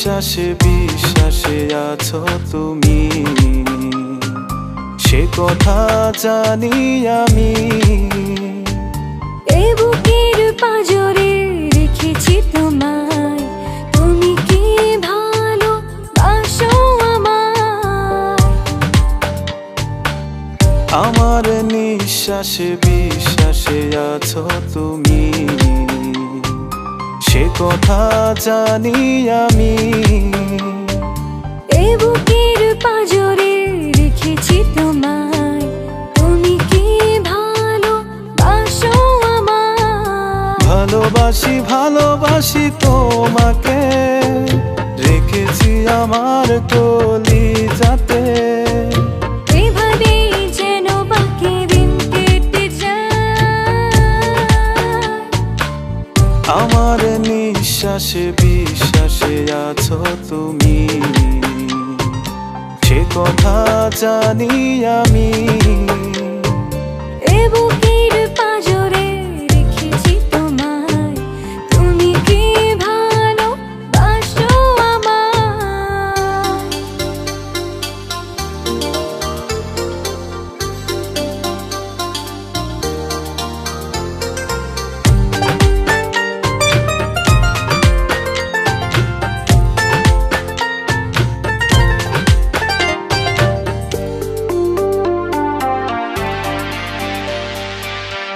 নিঃশ্বাসে বিশ্বাসে আছো তুমি, সে কথা জানি আমি। এ বুকের পাঁজরে রেখেছি তোমায়, তুমি কি ভালোবাসো আমায়? আমার নিঃশ্বাসে বিশ্বাসে আছো তুমি, সে কথা জানি আমি। এ বুকের পাঁজরে রেখেছি তোমায়, তুমি কি ভালোবাসো আমায়? ভালোবাসি ভালোবাসি তোমাকে, রেখেছি আমার কলিজাতে। এভাবেই যেন বাকি দিন কেটে যায়। আমার নিঃশ্বাসে বিশ্বাসে আছো তুমি, সে কথা জানি আমি। এ বুকের পাঁজরে রেখেছি তোমায়, তুমি কি ভালোবাসো আমায়?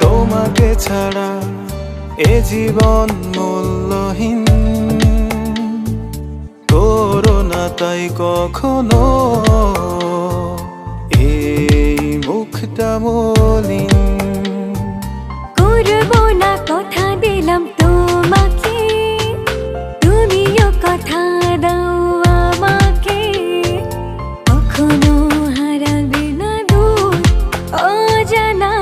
তোমাকে ছাড়া এ জীবন মূল্যহীন, করো না তাই কখনো এই মুখটা মলিন। করবো না কথা দিলাম তোমাকে, তুমিও কথা দাও আমাকে। কখনো হারাবে না দূর অজানায়।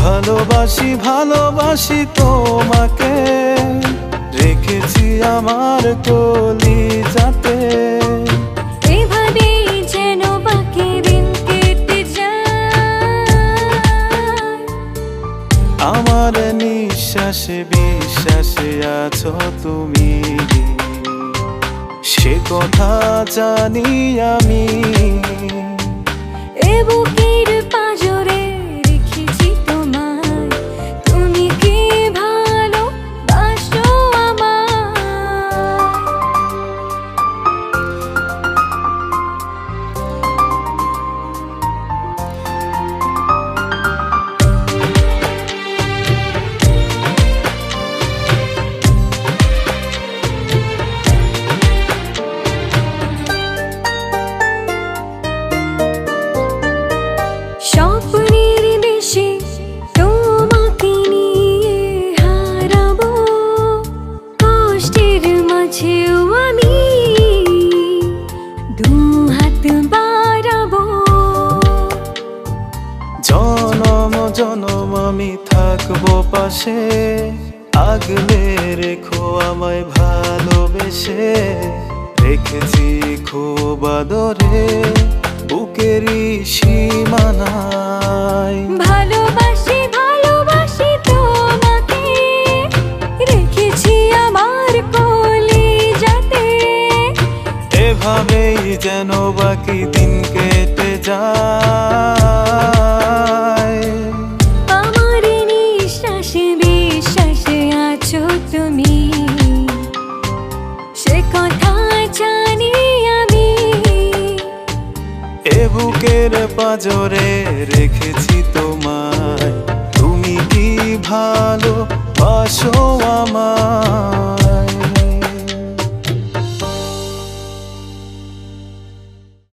ভালোবাসি ভালোবাসি তোমাকে, রেখেছি আমার কলিজাতে। এভাবেই যেন বাকি দিন কেটে যায়। আমার নিঃশ্বাসে বিশ্বাসে আছো তুমি, সে কথা জানি আমি। এ বুকের পাঁজরে রেখেছি তোমায়, তুমি কি ভালোবাসো আমায়? স্বপ্নের দেশে তোমাকে নিয়ে হারাবো, কষ্টের মাঝেও আমি দু হাত বাড়াবো। জনম জনম আমি থাকবো পাশে, আগলে রেখো আমায় ভালোবেসে। রেখেছি খুব আদরে বুকেরই সীমানায়। ভালোবাসি ভালোবাসি তোমাকে, রেখেছি আমার কলিজাতে। এভাবেই যেন বাকি দিন কেটে যায়। আমার নিঃশ্বাসে বিশ্বাসে আছো তুমি, সে কথা জানি আমি। এ বুকের পাঁজরে রেখেছি তোমায়, তুমি কি ভালোবাসো